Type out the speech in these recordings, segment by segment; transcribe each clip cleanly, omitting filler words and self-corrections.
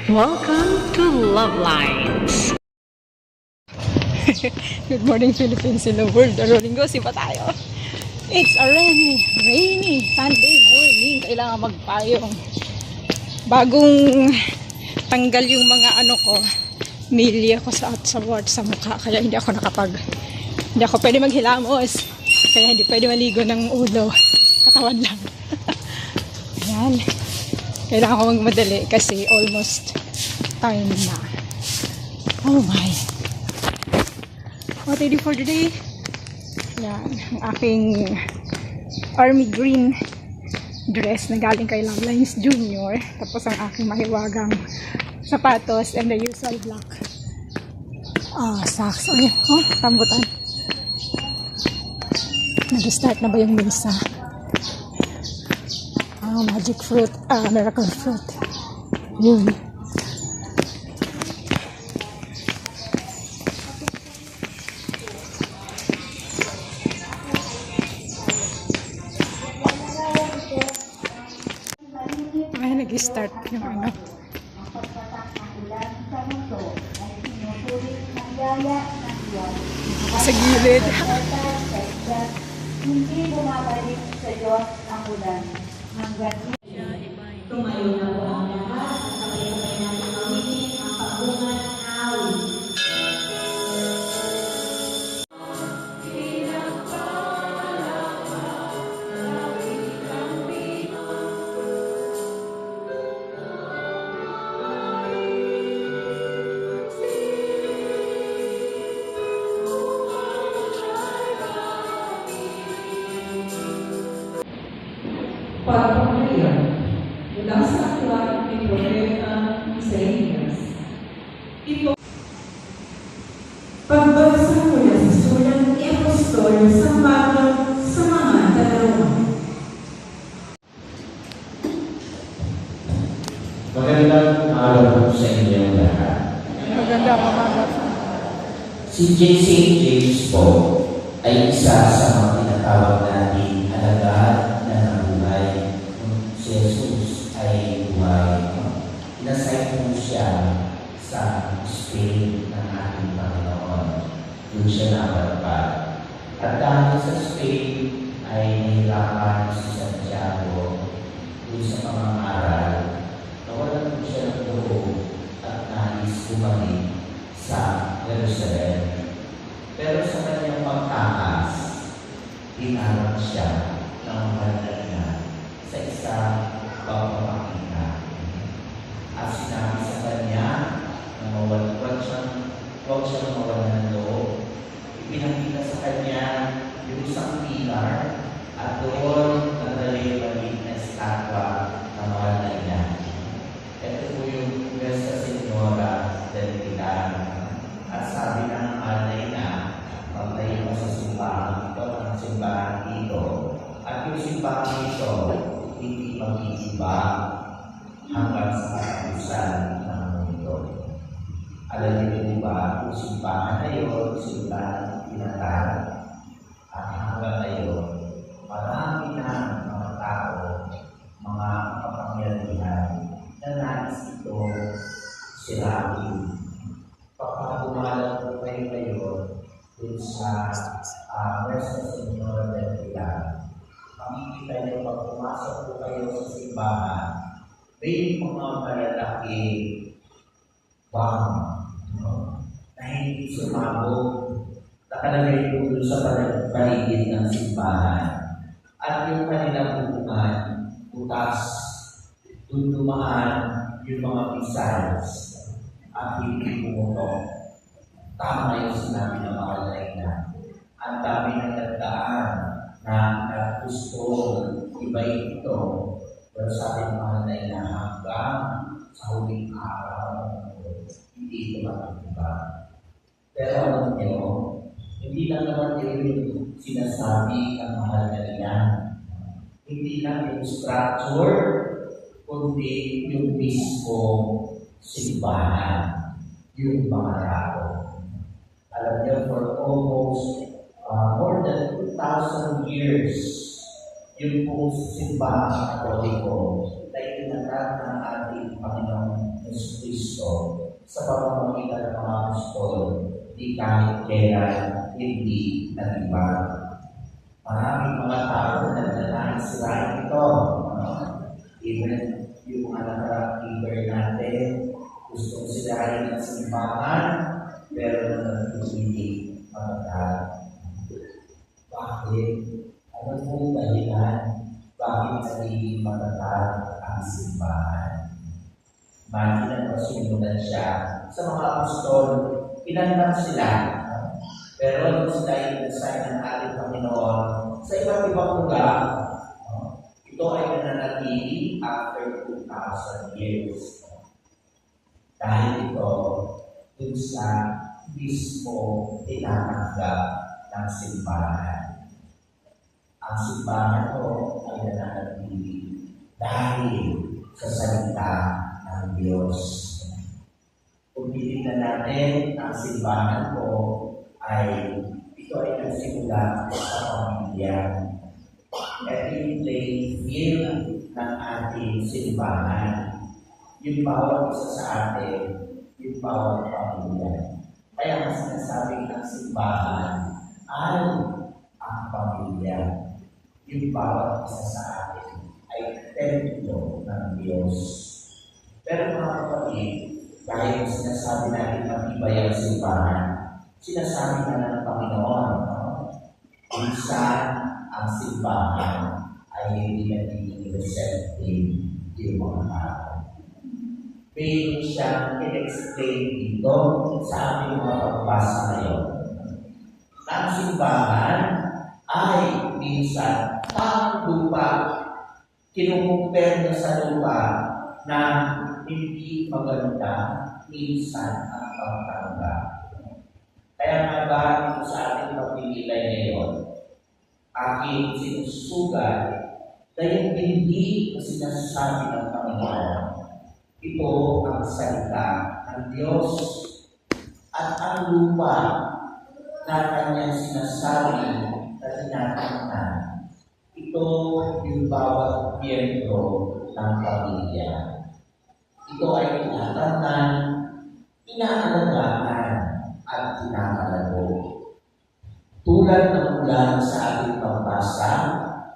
Welcome to Love Lines. Good morning, Philippines in the world. Domingo, sipa tayo. It's a rainy Sunday morning. Kailangan magpayong. Bagong tanggal yung mga ano ko, nili ako sa mukha. Kaya hindi ako pwede maghilamos. Kaya hindi pwede maligo ng ulo. Katawan lang. Ayan. Kailangan ko magmadali kasi almost time na. Oh my. What I do for today? Yan. Ang aking army green dress na galing kay Love Lines Junior. Tapos ang aking mahiwagang sapatos and the usual black socks. Rambutan. Nag-start na ba yung misa? Magic fruit, miracle fruit. Yun. Ay, nag-start yung ano. Sa gilid. Hindi bumabalik sa Diyos ang ulan. Hanggang tumayo na po ang lahat. Sabay-sabay natin gawin ang pagbungan ng awit. Pagpapalaya mula sa aklat ni Propeta Isaías. Ito, pagbasa mula sa sulat ni Apostol San Pablo sa mga dalawa. Magandang araw po sa inyong lahat. Maganda umaga. Si St. James po ay isa sa mga tinatawag natin alagad na nabuhay. Si Jesus ay buhay. Inasay po siya sa Spain ng ating Panginoon. Doon siya napadpad. At dahil sa Spain ay nahirapan si Santiago doon sa pangangaral. Nawalan po siya ng loob at nais bumalik sa Jerusalem. Pero sa kanyang pagtakas, hinarap siya ng mahal na ina sa isang pagpapakita. At sinabi sa kanya na huwag siyang mawalan ng loob. Ipinakita sa kanya yung isang pilar at doon nagdalibalik na estatwa ng mahal na ina. Ito po yung Nuestra Señora del Pilar. At sabi ng mahal na ina, magtayo mo sa simbahan ito, ang simbahan ito. At yung simbahan ito, hindi mag-iiba hanggang sa katapusan ng mundo. Alam niyo po ba, yung simbahan na yun, simbahan tinatal. At hanggang ngayon, marami na mga tao, mga kapangyarihan, na nais ito sirain. Pagkakabumalan po kayo ngayon dun sa Nuestra Señora del Pilar, makikita niyo pag pumasok po kayo sa simbahan, may mga malalaki bang na hindi sumabog, nakalagay po dun sa paligid ng simbahan. At yung kanilang bubungan, butas, dun dumaan yung mga missiles at hindi pumutok. Tama yung sinabi ng mga layna. Ang dami ng nagdaan na gusto iba'y ito. Pero sabi ng mga layna, hanggang sa huling araw, hindi ito makikita. Pero alam niyo, hindi lang naman yung sinasabi ang mahal na iyan. Hindi lang yung structure, kundi yung mismo simbahan, yung mga tao. Alam niyo, for almost more than 2,000 years, yung pong simbahan Katoliko, na itinatag ng ating Panginoong Jesucristo sa pamamagitan ng mga apostol, di kahit kailan hindi nag-iba. Maraming mga tao na nagdadaan sila ito. Even yung mga nakarang-keeper natin, gusto sila ng simbahan, pero hindi matagal. Bakit? Ano po dahilan? Bakit nagiging matagal ang simbahan? Imagine na sinunan siya sa mga apostol, pinantang sila. Pero sila i-design ng ating Panginoon sa iba't ibang lugar. Ito ay nananatili after 2,000 years. Dahil ito, dun sa mismo tinatanggap ng simbahan. Ang simbahan ko ay nananatili dahil sa salita ng Diyos. Kung titignan natin ang simbahan ko, ito ay nagsimula sa pamilya. At yung playing field ng ating simbahan. Yung bawat isa sa atin, yung bawat pamilya. Kaya ang sinasabing ng simbahan ay ang pamilya. Yung bawat isa sa atin ay templo ng Diyos. Pero mga kapatid, dahil sinasabi natin matibay ang simbahan, sinasabi na ng Panginoon, minsan ang simbahan ay hindi nagiging receptive yung mga tao. Mayroon siyang in-explain dito sa ating mga pagbasa ngayon. Ang simbahan ay minsan ang lupa, kinukumpare niya sa lupa na hindi maganda, minsan ang pagtanggap. Kaya nga ba ito sa ating pagpipilay ngayon, aking sinusugat na yung hindi na sinasabi ng Panginoon. Ito ang salita ng Diyos at ang lupa na kanyang sinasabi na tinatangan. Ito yung bawat miyembro ng pamilya. Ito ay tinatangan, inaalagaan, at tinakalago. Tulad ng ulan sa ating pagbasa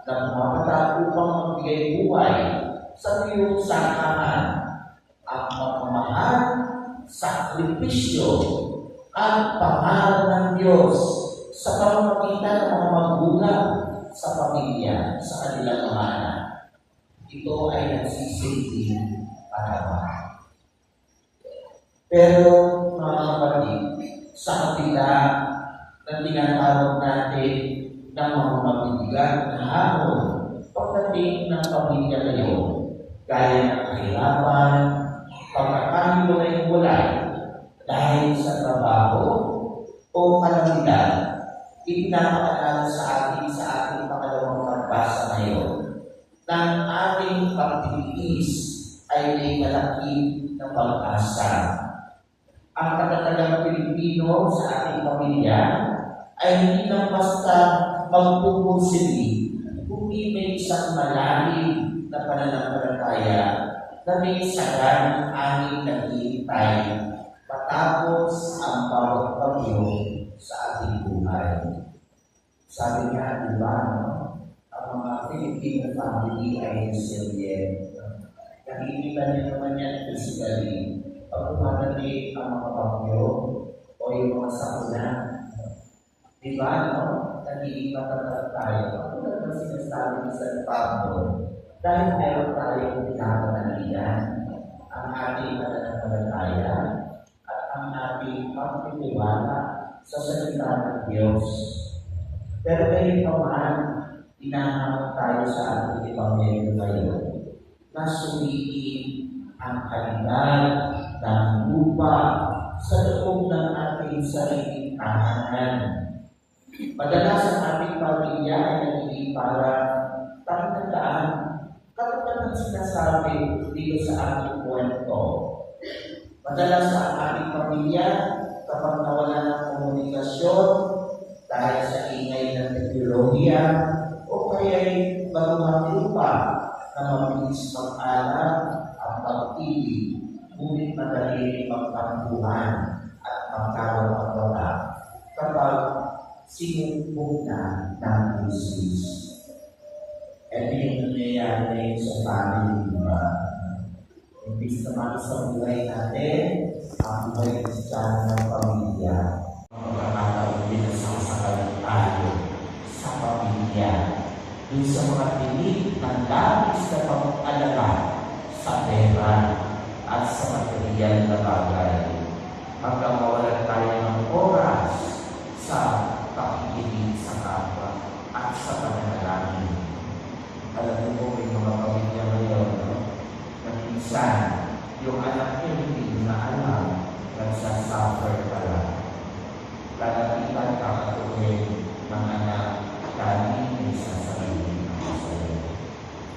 na pumapatag upang magbigay buhay sa tuyong sakahan, ang pagmamahal, sakripisyo, at pangalan ng Diyos sa pamamagitan ng mga magulang sa pamilya, sa kanilang mga anak. Ito ay nagsisilbing panaman. Pero mga kapatid, sa kabila na tinatawag natin ng mga mabibigat na hamon pagdating ng pamilya ngayon, gaya ng kahirapan, pagkakahiwalay-hiwalay dahil sa trabaho o kalamidad, ipinapakilala sa ating pangalawang pagbasa ngayon ng ating pagtitiis ay may malaki na pag-asa. Ang katatagang Pilipino sa ating pamilya ay hindi lang basta magpupulsili, kundi may isang malalim na pananampalataya na may sagang angin naghihintay matapos ang bawat bagyo sa ating buhay. Sabi nga, di ba, ang mga Filipino family ay resilient. Nakikita niyo naman yan physically. Pag umadating ang mga bagyo o yung mga sakuna, di ba, nag-iipatatag tayo. Ako na sinasabi sa Pablo, dahil meron tayong pinapanalian ang ating pananampalataya at ang ating pagtitiwala sa salita ng Diyos. Pero ngayon naman, inahanap tayo sa ating Ebanghelyo ngayon na sumiin ang kalidad ng lupa sa loob ng ating sariling tahanan. Madalas ang ating pamilya ay nagiging parang tandaan, katulad ng sinasabi dito sa ating kwento. Madalas ang ating pamilya, kapag nawala ng komunikasyon dahil sa ingay ng teknolohiya o kaya'y bagumang lupa, na mabilis mag-alap at pag-ibig, ngunit madali magtampuhan at magkawala-wala kapag sinubok na ng busis. Ito yung nangyayari sa family, diba? Imbis naman sa buhay natin, ang buhay ng pamilya. Pagkakataon din ang sasakalan tayo sa pamilya. Dun sa mga tinig ng labis na pag-alala sa pera at sa material na bagay. Hanggang mawalan tayo ng oras sa pakikinig sa kapwa at sa pananalangin. Alam mo po, may mga pamilya ngayon, no? Na minsan, yung anak niya hindi na alam, nagsasuffer pala. Lalapitan kakatuhin ng anak, dahil may sasabihin ako sa'yo.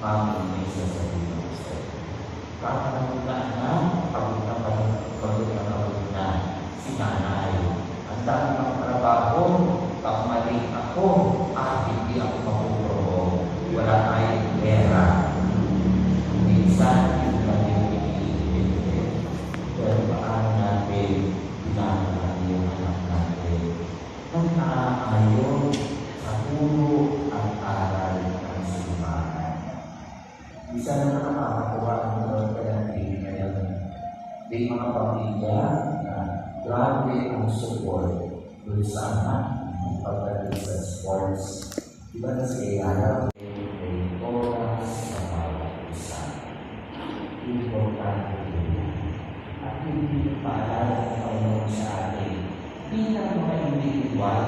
Mami, may sasabihin ako sa'yo. Kakanamun na anak, pagod na si nanay. Ang dami ng trabaho, pag mali ako, hindi ako mapupulong. Wala tayong pera. Minsan, yung natin pinipin. Pero paano natin pinangalan yung anak natin? Nang naaayon sa puro ang aral ng simbahan. Isa na nakakakuha ang mga kailangan ngayon. May mga pamilya na grabe ang support doon sa anak ng pagdating sa sports. Iba na si Ayala. Oras sa bawat isa. Importante yun. At hindi paalala ng Panginoon sa atin bilang mga individual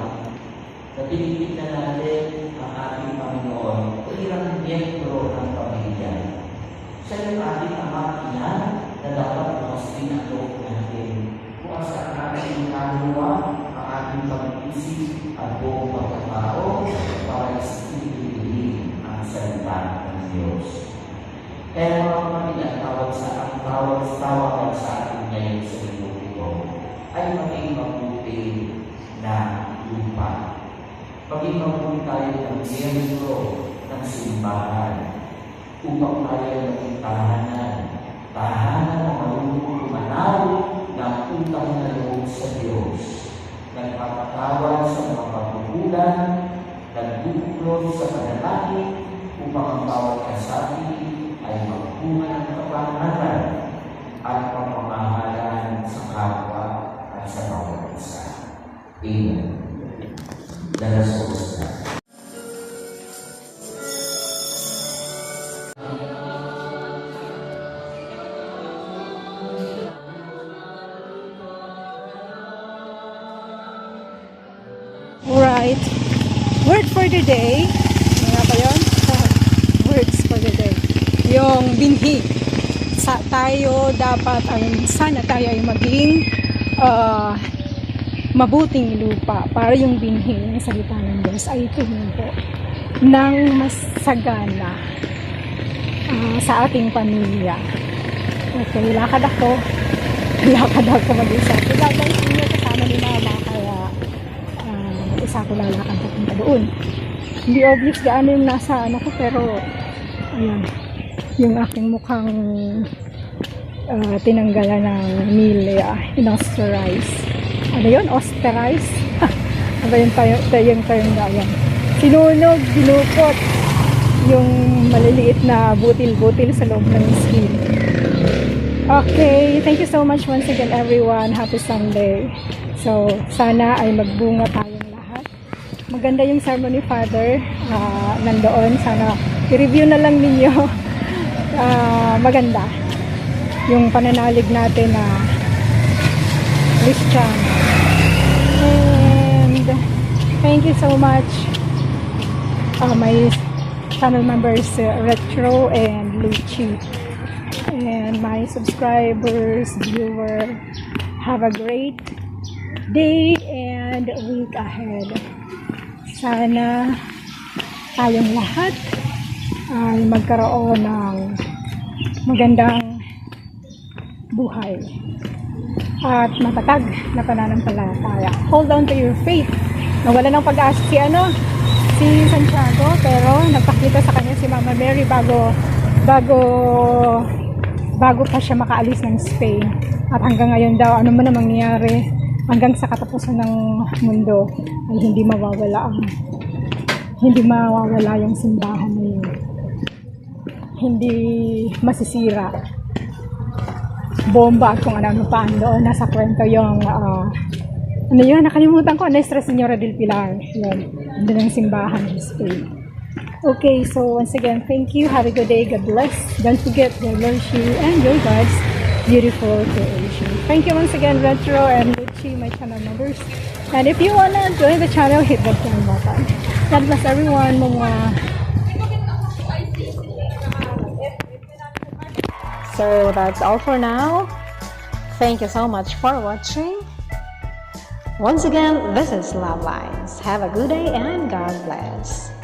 na tinitignan natin ang ating Panginoon bilang miyembro ng pamilya. Siya yung ating amakiya na dapat bumasin ang loob natin kung sa ating kaluluwa, ang ating pag-isip at buong pagkatao para isipin ang salita ng Diyos. Kaya mga kapatid, ang tawag sa atin ngayon sa linggo ito ay maging mabuti na lupa. Maging mabuti tayo ng miyembro ng simbahan upang tayo maging tahanan na marunong lumanaw ng utang na loob sa Diyos, nagpapatawad sa mga pagkukulang, nagbubuklod sa panalangin upang ang bawat kasabi ay magpunga ng kapanganalan at pamamahalan sa kapwa at sa bawat isa. Amen. Let us all stand. Alright. Word for the day. Ano nga ba yun? Words for the day. Yung binhi. Sana tayo ay maging mabuting lupa para yung binhi ng salita ng Diyos ay tuminto ng mas sagana sa ating pamilya. Okay, lakad ako mag-isa. Ilagay ko niya kasama ni Mama, kaya isa ko lalakad papunta doon. Hindi obvious gaano yung nasa ko, pero ayan, yung aking mukhang tinanggalan ng meal, in-osterize. Ano yun? Osterize? Ano ba yung term na yan? Sinunog, dinukot yung maliliit na butil-butil sa loob ng skin. Okay, thank you so much once again everyone. Happy Sunday. So, sana ay magbunga tayong lahat. Maganda yung sermon ni Father nandoon. Sana i-review na lang ninyo. Maganda yung pananalig natin na Christian. And thank you so much my channel members Retro and Luchi, and my subscribers, viewer. Have a great day and week ahead. Sana tayong lahat ay magkaroon ng magandang buhay at matatag na pananampalataya. Hold on to your faith. Nawala ng pag-asa si Santiago, pero nagpakita sa kanya si Mama Mary bago bago pa siya makaalis ng Spain. At hanggang ngayon daw, ano man ang mangyayari, hanggang sa katapusan ng mundo, ay hindi mawawala yung simbahan na yun. Hindi masisira. Bomba at kung ano pa doon. Nasa kwento yung, ano yun, nakalimutan ko, Nuestra Señora del Pilar. Yun, doon ang simbahan ng Spain. Okay, so once again, thank you. Have a good day. God bless. Don't forget, God bless you and your God's beautiful creation. Thank you once again, Retro and Luchi, my channel members. And if you wanna join the channel, hit the join button. God bless everyone. So that's all for now. Thank you so much for watching. Once again, this is Love Lines. Have a good day and God bless.